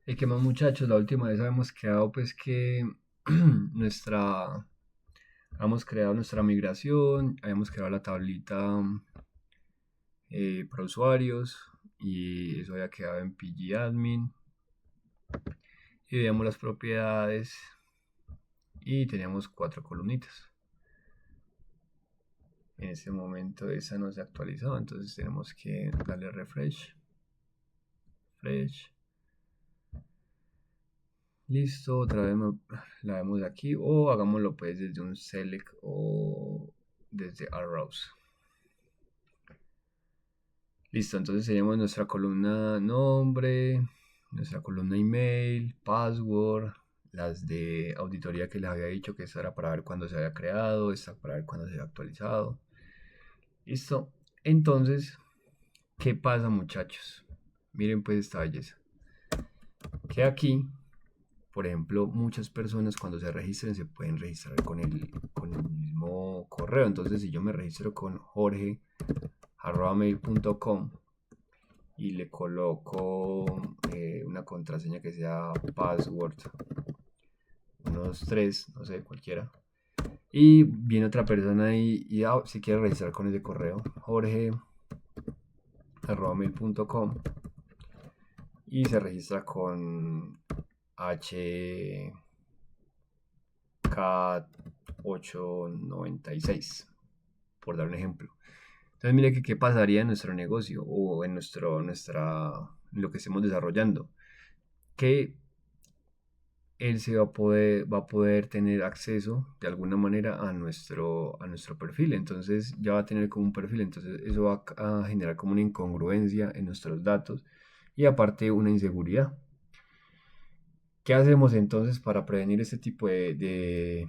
Y que más muchachos, la última vez habíamos quedado pues que nuestra, habíamos creado nuestra migración, habíamos creado la tablita para usuarios y eso había quedado en pgadmin y veíamos las propiedades y teníamos cuatro columnitas. En este momento esa no se ha actualizado, entonces tenemos que darle refresh, refresh. Listo, otra vez la vemos aquí o hagámoslo pues desde un select o desde arrows. Listo, entonces tenemos nuestra columna nombre, nuestra columna email, password, las de auditoría que les había dicho que esta era para ver cuándo se había creado, esta para ver cuándo se había actualizado. Listo, entonces, ¿qué pasa muchachos? Miren pues esta belleza. Que aquí, por ejemplo, muchas personas cuando se registren se pueden registrar con el mismo correo. Entonces, si yo me registro con jorge@mail.com y le coloco una contraseña que sea password 123, no sé, cualquiera. Y viene otra persona y si quiere registrar con ese correo, jorge@mail.com y se registra con HK896, por dar un ejemplo. Entonces, mire que qué pasaría en nuestro negocio o en en lo que estemos desarrollando. Que él va a poder tener acceso de alguna manera a nuestro perfil. Entonces ya va a tener como un perfil. Entonces eso va a generar como una incongruencia en nuestros datos y aparte una inseguridad. ¿Qué hacemos entonces para prevenir este tipo de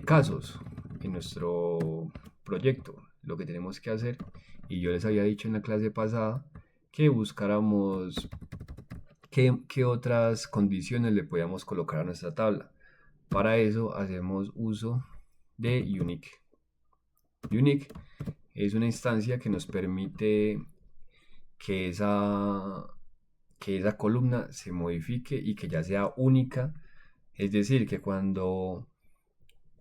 casos en nuestro proyecto? Lo que tenemos que hacer, y yo les había dicho en la clase pasada, que buscáramos qué otras condiciones le podíamos colocar a nuestra tabla. Para eso hacemos uso de Unique. Unique es una instancia que nos permite que que esa columna se modifique y que ya sea única. Es decir, que cuando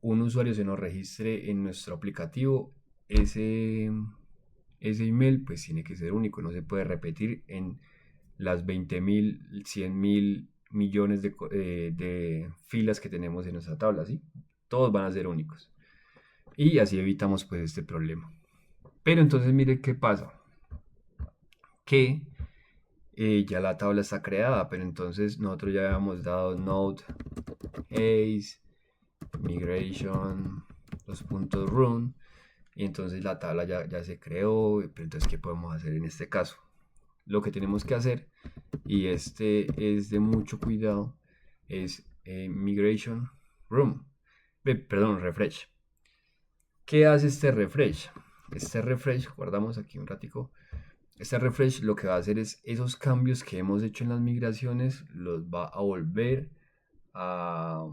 un usuario se nos registre en nuestro aplicativo, ese email pues tiene que ser único, no se puede repetir en las 20.000, 100.000 millones de filas que tenemos en nuestra tabla, ¿sí? Todos van a ser únicos. Y así evitamos pues este problema. Pero entonces mire qué pasa. Que ya la tabla está creada, pero entonces nosotros ya habíamos dado node, ace, migration, los puntos run, y entonces la tabla ya se creó, pero entonces ¿qué podemos hacer en este caso? Lo que tenemos que hacer, y este es de mucho cuidado, es migration room, perdón, refresh. ¿Qué hace este refresh? Este refresh, guardamos aquí un ratico. Este refresh lo que va a hacer es esos cambios que hemos hecho en las migraciones los va a volver a...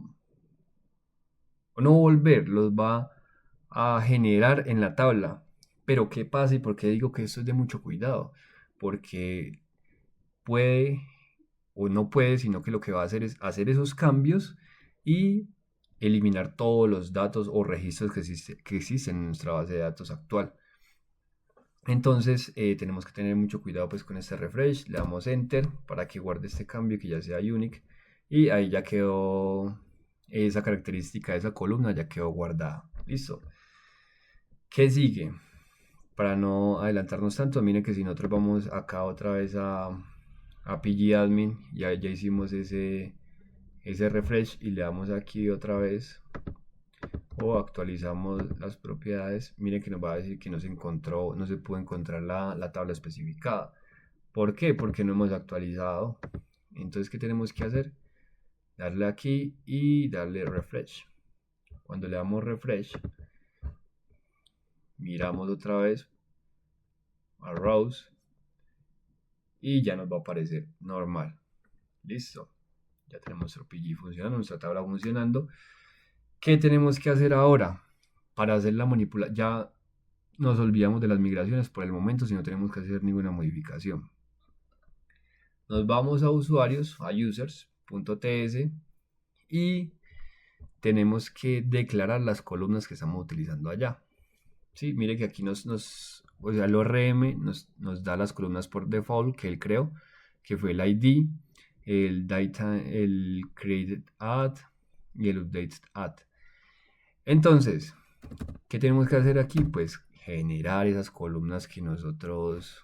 o no volver, los va a generar en la tabla. Pero ¿qué pasa y por qué digo que esto es de mucho cuidado? Porque puede o no puede, sino que lo que va a hacer es hacer esos cambios y eliminar todos los datos o registros que existen en nuestra base de datos actual. Entonces tenemos que tener mucho cuidado pues con este refresh, le damos enter para que guarde este cambio que ya sea unique y ahí ya quedó esa característica de esa columna, ya quedó guardada. Listo. ¿Qué sigue? Para no adelantarnos tanto, miren que si nosotros vamos acá otra vez a pgadmin, ya hicimos ese refresh y le damos aquí otra vez o actualizamos las propiedades, miren que nos va a decir que no se encontró, no se pudo encontrar la tabla especificada. ¿Por qué? Porque no hemos actualizado. Entonces, ¿qué tenemos que hacer? Darle aquí y darle refresh. Cuando le damos refresh, miramos otra vez a rows y ya nos va a aparecer normal. Listo. Ya tenemos nuestro PG funcionando, nuestra tabla funcionando. ¿Qué tenemos que hacer ahora? Para hacer la manipulación, ya nos olvidamos de las migraciones por el momento si no tenemos que hacer ninguna modificación. Nos vamos a usuarios, a users.ts y tenemos que declarar las columnas que estamos utilizando allá. Sí, mire que aquí o sea, el ORM nos da las columnas por default que él creó, que fue el ID, el data, el created add y el updated add. Entonces, ¿qué tenemos que hacer aquí? Pues generar esas columnas que nosotros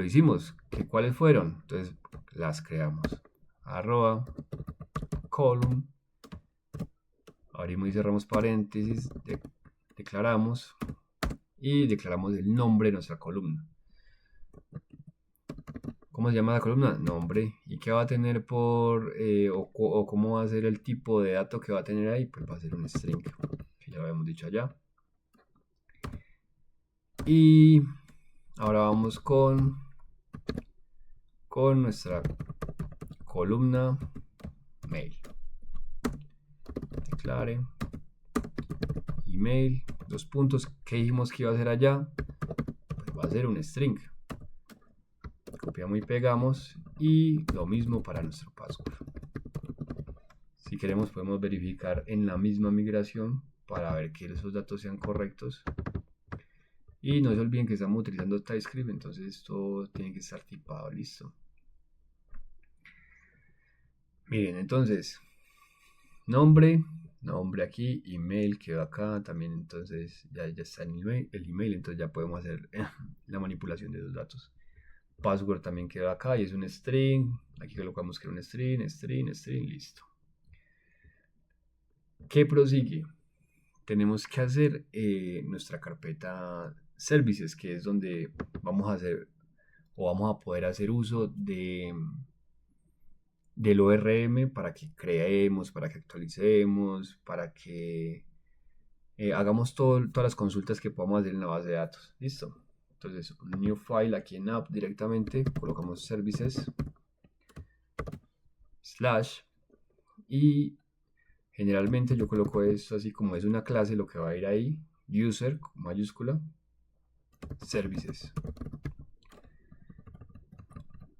hicimos. ¿Cuáles fueron? Entonces, las creamos. Arroba column, abrimos y cerramos paréntesis, declaramos y declaramos el nombre de nuestra columna. ¿Cómo se llama la columna? Nombre. ¿Y qué va a tener o cómo va a ser el tipo de dato que va a tener ahí? Pues va a ser un string, que ya lo habíamos dicho allá. Y ahora vamos con nuestra columna mail. Declare email, dos puntos. ¿Qué dijimos que iba a hacer allá? Pues va a ser un string. Copiamos y pegamos y lo mismo para nuestro password. Si queremos podemos verificar en la misma migración para ver que esos datos sean correctos. Y no se olviden que estamos utilizando TypeScript, entonces esto tiene que estar tipado, listo. Miren, entonces, nombre aquí, email quedó acá también, entonces ya está el email, entonces ya podemos hacer la manipulación de los datos. Password también quedó acá y es un string, aquí colocamos que era un string, listo. ¿Qué prosigue? Tenemos que hacer nuestra carpeta services, que es donde vamos a hacer o vamos a poder hacer uso del ORM para que creemos, para que actualicemos, para que hagamos todas las consultas que podamos hacer en la base de datos. Listo. Entonces, un new file aquí en app directamente, colocamos services / y generalmente yo coloco esto así como es una clase, lo que va a ir ahí, user con mayúscula, services.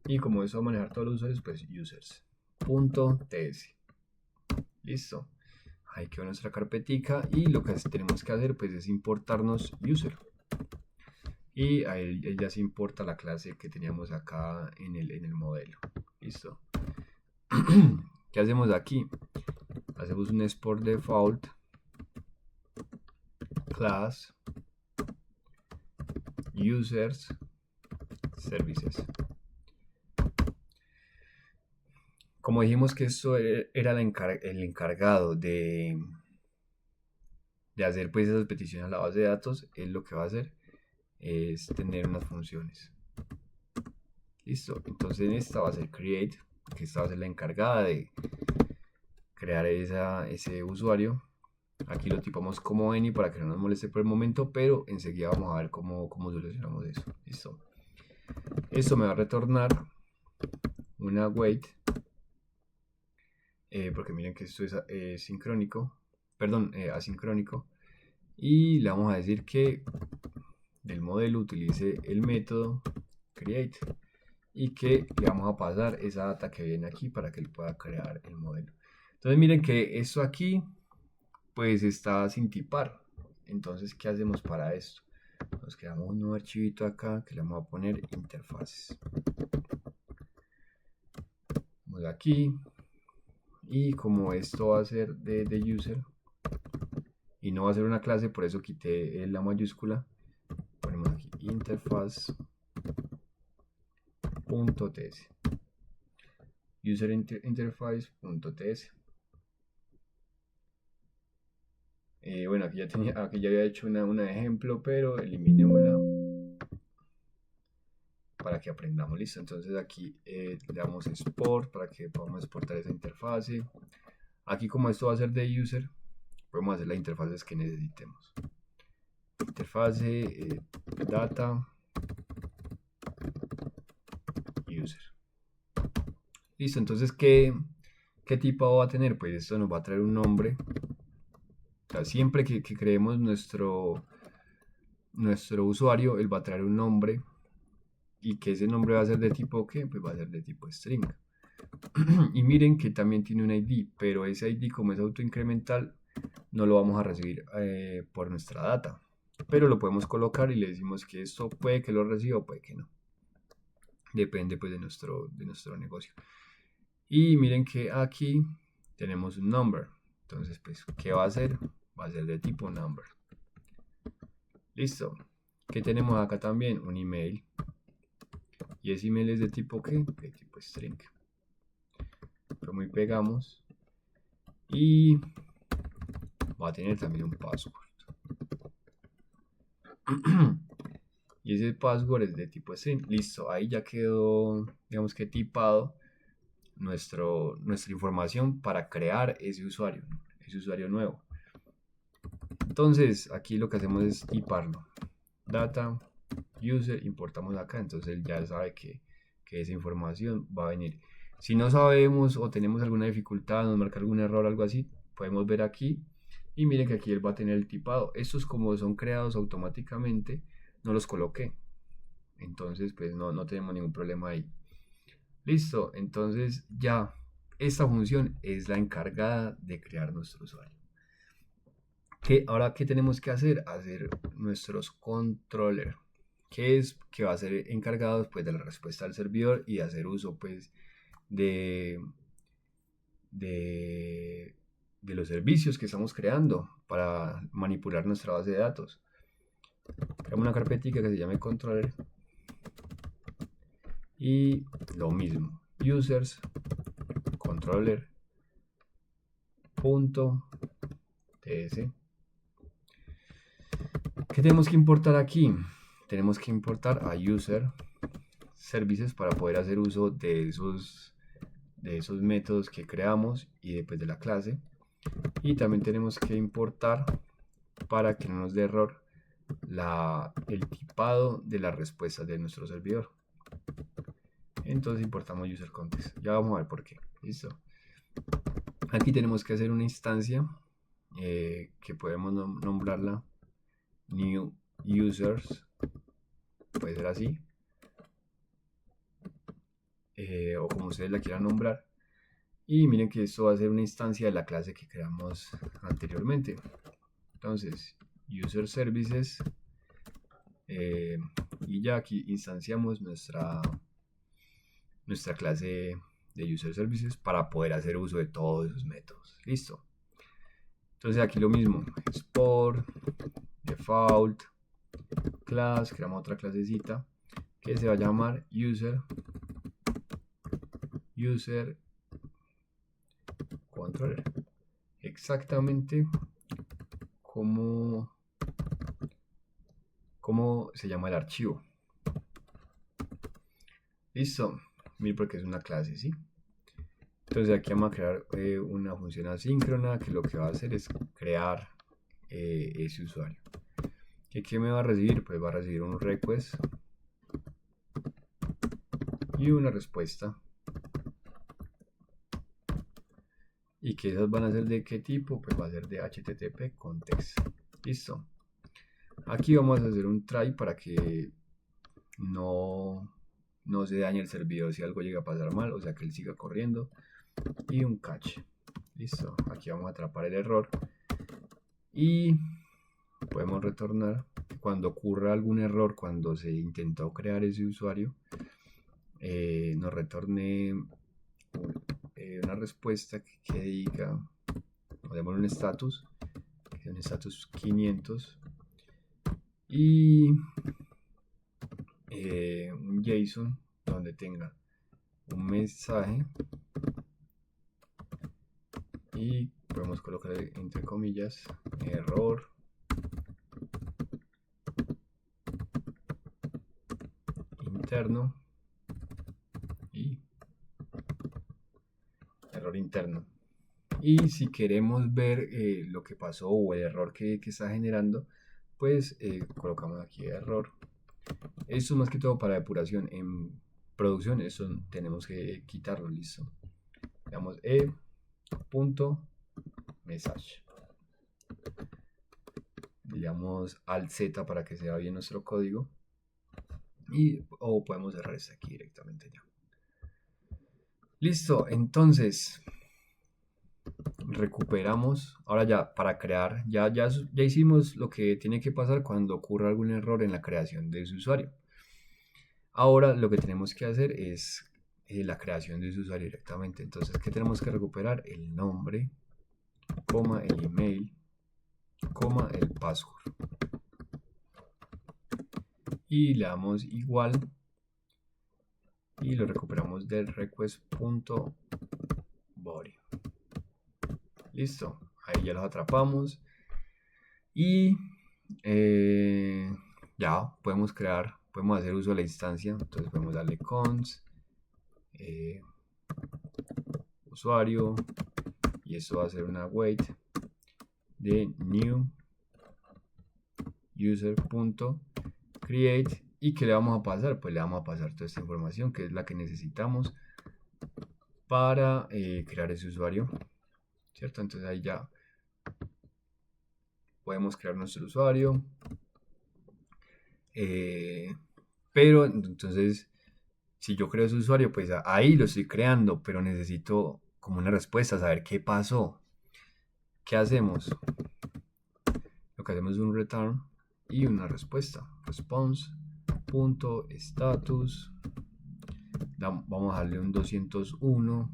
Y como eso va a manejar todos los usuarios, pues users.ts. Listo. Ahí quedó nuestra carpetica y lo que tenemos que hacer pues es importarnos user. Y ahí ya se importa la clase que teníamos acá en el modelo. Listo. ¿Qué hacemos aquí? Hacemos un export default class users services. Como dijimos que esto era el encargado de hacer pues esas peticiones a la base de datos, él lo que va a hacer es tener unas funciones. Listo, entonces en esta va a ser create, que esta va a ser la encargada de crear ese usuario. Aquí lo tipamos como any para que no nos moleste por el momento, pero enseguida vamos a ver cómo solucionamos eso. Listo. Esto me va a retornar una wait, porque miren que esto es sincrónico, perdón, asincrónico, y le vamos a decir que del modelo utilice el método create y que le vamos a pasar esa data que viene aquí para que él pueda crear el modelo. Entonces miren que esto aquí pues está sin tipar. Entonces, ¿qué hacemos para esto? Nos quedamos un nuevo archivito acá que le vamos a poner interfaces. Vamos aquí y como esto va a ser de user y no va a ser una clase, por eso quité la mayúscula, ponemos aquí interface.ts user interface.ts. Bueno, aquí ya había hecho un ejemplo, pero eliminémosla para que aprendamos. Listo, entonces aquí le damos export para que podamos exportar esa interfase. Aquí como esto va a ser de user, podemos hacer las interfaces que necesitemos. Interfase, data, user. Listo, entonces ¿qué tipo va a tener? Pues esto nos va a traer un nombre. O sea, siempre que creemos nuestro usuario, él va a traer un nombre y que ese nombre va a ser de tipo ¿qué? Pues va a ser de tipo string. Y miren que también tiene un ID, pero ese ID como es autoincremental no lo vamos a recibir por nuestra data, pero lo podemos colocar y le decimos que esto puede que lo reciba o puede que no, depende pues de nuestro negocio. Y miren que aquí tenemos un number, entonces pues ¿qué va a hacer? Va a ser de tipo number. Listo. ¿Qué tenemos acá también? Un email, y ese email es de tipo ¿qué? De tipo string. Como y pegamos, y va a tener también un password. Y ese password es de tipo string. Listo, ahí ya quedó, digamos que tipado nuestra información para crear ese usuario nuevo. Entonces, aquí lo que hacemos es tiparlo. Data, user, importamos acá, entonces él ya sabe que esa información va a venir. Si no sabemos o tenemos alguna dificultad, nos marca algún error, algo así, podemos ver aquí y miren que aquí él va a tener el tipado. Estos como son creados automáticamente, no los coloqué. Entonces pues no tenemos ningún problema ahí. Listo, entonces ya esta función es la encargada de crear nuestro usuario. Ahora, ¿qué tenemos que hacer? Hacer nuestros controller, que va a ser encargado pues, de la respuesta al servidor y de hacer uso pues de, de los servicios que estamos creando para manipular nuestra base de datos. Creamos una carpetita que se llame controller y lo mismo, users controller .ts. ¿Qué tenemos que importar aquí? Tenemos que importar a user services para poder hacer uso de esos métodos que creamos y después de la clase. Y también tenemos que importar, para que no nos dé error, el tipado de las respuestas de nuestro servidor. Entonces importamos user context. Ya vamos a ver por qué. Listo. Aquí tenemos que hacer una instancia que podemos nombrarla new users. Puede ser así. O como ustedes la quieran nombrar. Y miren que esto va a ser una instancia de la clase que creamos anteriormente. Entonces, user services, y ya aquí instanciamos nuestra clase de user services para poder hacer uso de todos esos métodos. Listo. Entonces aquí lo mismo, export, default, class, creamos otra clasecita que se va a llamar user controller. Exactamente como se llama el archivo. Listo. Miren, porque es una clase, ¿sí? Entonces aquí vamos a crear una función asíncrona que lo que va a hacer es crear ese usuario. ¿Qué me va a recibir? Pues va a recibir un request y una respuesta. ¿Y que esas van a ser de qué tipo? Pues va a ser de HTTP context. Listo. Aquí vamos a hacer un try para que no se dañe el servidor si algo llega a pasar mal, o sea que él siga corriendo. Y un catch. Listo. Aquí vamos a atrapar el error. Y podemos retornar que cuando ocurra algún error, cuando se intentó crear ese usuario, nos retorne una respuesta que diga, o démosle un status, que es un status 500, y un JSON donde tenga un mensaje y podemos colocar entre comillas error interno y error interno. Y si queremos ver lo que pasó o el error que está generando, pues colocamos aquí error. Esto es más que todo para depuración. En producción eso tenemos que quitarlo. Listo. Damos message. Le damos alt Z para que se vea bien nuestro código. o podemos cerrar este aquí directamente ya. Listo, entonces recuperamos. Ahora ya para crear, ya hicimos lo que tiene que pasar cuando ocurra algún error en la creación de su usuario. Ahora lo que tenemos que hacer es la creación de su usuario directamente. Entonces, ¿qué tenemos que recuperar? El nombre, coma, el email, coma, el password. Y le damos igual y lo recuperamos del request.body. Listo, ahí ya los atrapamos y ya podemos hacer uso de la instancia. Entonces podemos darle cons usuario y esto va a ser una wait de new user.create. ¿Y qué le vamos a pasar? Pues le vamos a pasar toda esta información que es la que necesitamos para crear ese usuario, ¿cierto? Entonces ahí ya podemos crear nuestro usuario. Pero entonces, si yo creo ese usuario, pues ahí lo estoy creando, pero necesito como una respuesta, saber qué pasó. ¿Qué hacemos? Lo que hacemos es un return y una respuesta. Response.status. Vamos a darle un 201,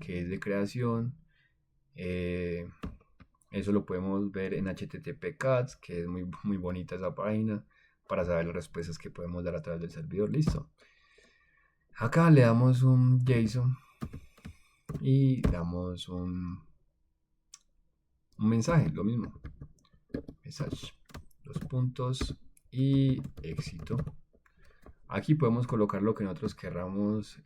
que es de creación. Eso lo podemos ver en HTTP Cats, que es muy bonita esa página, para saber las respuestas que podemos dar a través del servidor. Listo. Acá le damos un JSON y damos un mensaje, lo mismo. Message, dos puntos y éxito. Aquí podemos colocar lo que nosotros querramos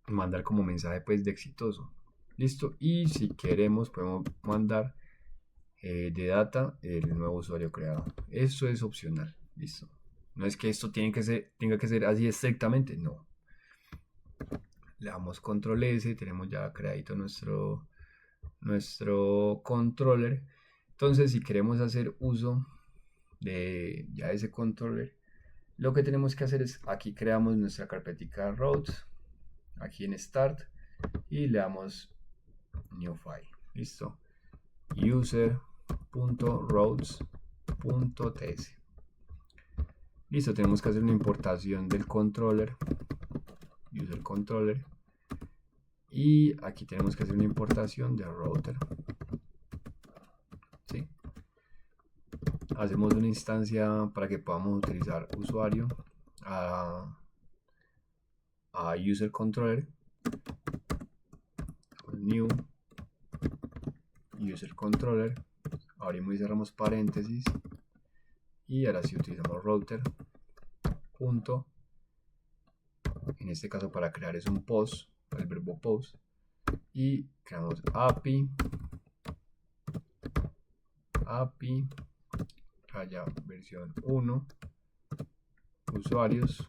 mandar como mensaje pues de exitoso. Listo. Y si queremos podemos mandar de data el nuevo usuario creado. Eso es opcional. Listo. No es que esto tenga que ser así estrictamente, no. Le damos control S, tenemos ya creadito nuestro controller. Entonces, si queremos hacer uso de ya ese controller, lo que tenemos que hacer es aquí creamos nuestra carpetica routes, aquí en start, y le damos new file. Listo. User.routes.ts. Listo, tenemos que hacer una importación del controller, user controller, y aquí tenemos que hacer una importación de router. ¿Sí? Hacemos una instancia para que podamos utilizar usuario a user controller, new user controller, abrimos y cerramos paréntesis, y ahora sí utilizamos router punto, en este caso para crear es un post, el verbo post, y creamos API raya versión 1 usuarios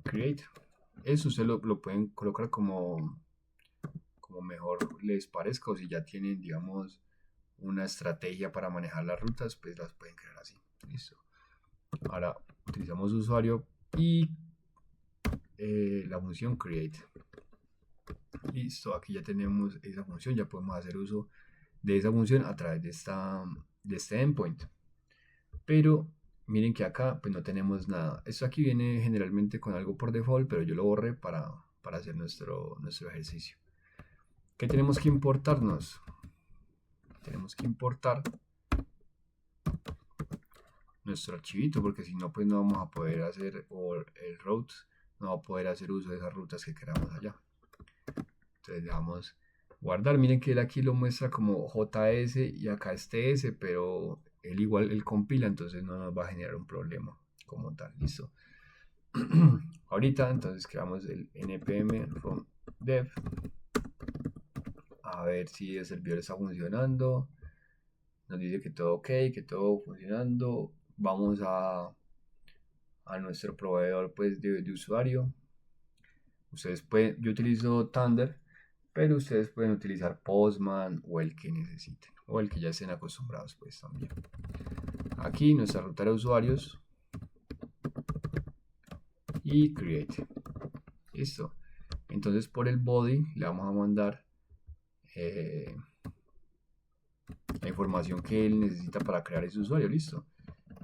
create. Eso se lo pueden colocar como mejor les parezca, o si ya tienen digamos una estrategia para manejar las rutas, pues las pueden crear así. Listo. Ahora utilizamos usuario y la función create. Listo, aquí ya tenemos esa función, ya podemos hacer uso de esa función a través de este endpoint. Pero miren que acá pues no tenemos nada. Esto aquí viene generalmente con algo por default, pero yo lo borré para hacer nuestro ejercicio. ¿Qué tenemos que importarnos? Tenemos que importar nuestro archivito, porque si no pues no vamos a poder hacer, o el route no va a poder hacer uso de esas rutas que queramos allá. Entonces le damos guardar. Miren que él aquí lo muestra como JS y acá es TS, pero él igual él compila, entonces no nos va a generar un problema como tal. Listo. Ahorita entonces creamos el npm run dev, a ver si el servidor está funcionando. Nos dice que todo ok, que todo funcionando. Vamos a nuestro proveedor pues de usuario. Ustedes pueden, yo utilizo Thunder, pero ustedes pueden utilizar Postman o el que necesiten. o el que ya estén acostumbrados pues también. Aquí nuestra ruta de usuarios y create. Listo. Entonces por el body le vamos a mandar la información que él necesita para crear ese usuario. Listo.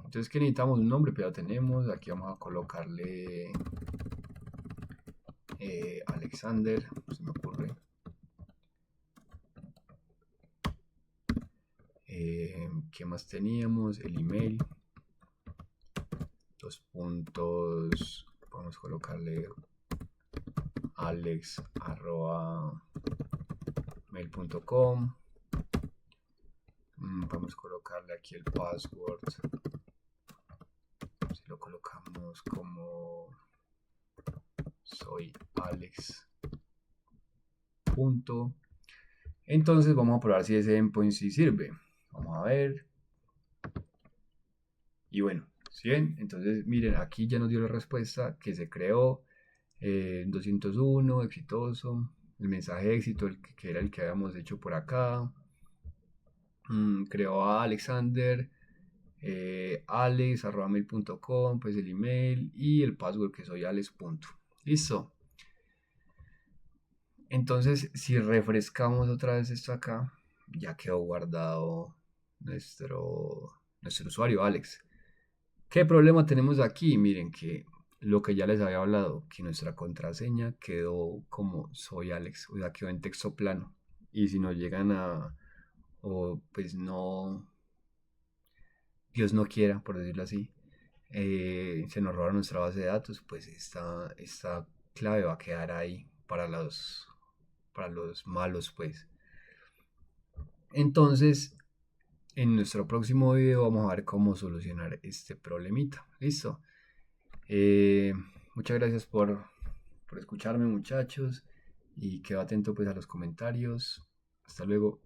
Entonces que necesitamos un nombre, pero ya tenemos. Aquí vamos a colocarle Alexander, se me ocurre. ¿Qué más teníamos? El email. Dos puntos. Vamos a colocarle alex@mail.com. Vamos a colocarle aquí el password. Si lo colocamos como soy Alex. Punto. Entonces vamos a probar si ese endpoint sí sirve. Vamos a ver. Y bueno, ¿sí ven? Entonces miren, aquí ya nos dio la respuesta que se creó 201, exitoso. El mensaje de éxito, que era el que habíamos hecho por acá. Creó a Alexander. alex@mail.com, pues el email y el password que soy alex. Listo. Entonces, si refrescamos otra vez esto acá, ya quedó guardado nuestro usuario Alex. ¿Qué problema tenemos aquí? Miren que lo que ya les había hablado, que nuestra contraseña quedó como soy Alex, o sea, quedó en texto plano. Y si nos llegan o pues no, Dios no quiera, por decirlo así, se nos roba nuestra base de datos, pues esta clave va a quedar ahí para los malos, pues. Entonces, en nuestro próximo video vamos a ver cómo solucionar este problemita. ¿Listo? Eh, Muchas gracias por escucharme, muchachos, y quedo atento pues a los comentarios. Hasta luego.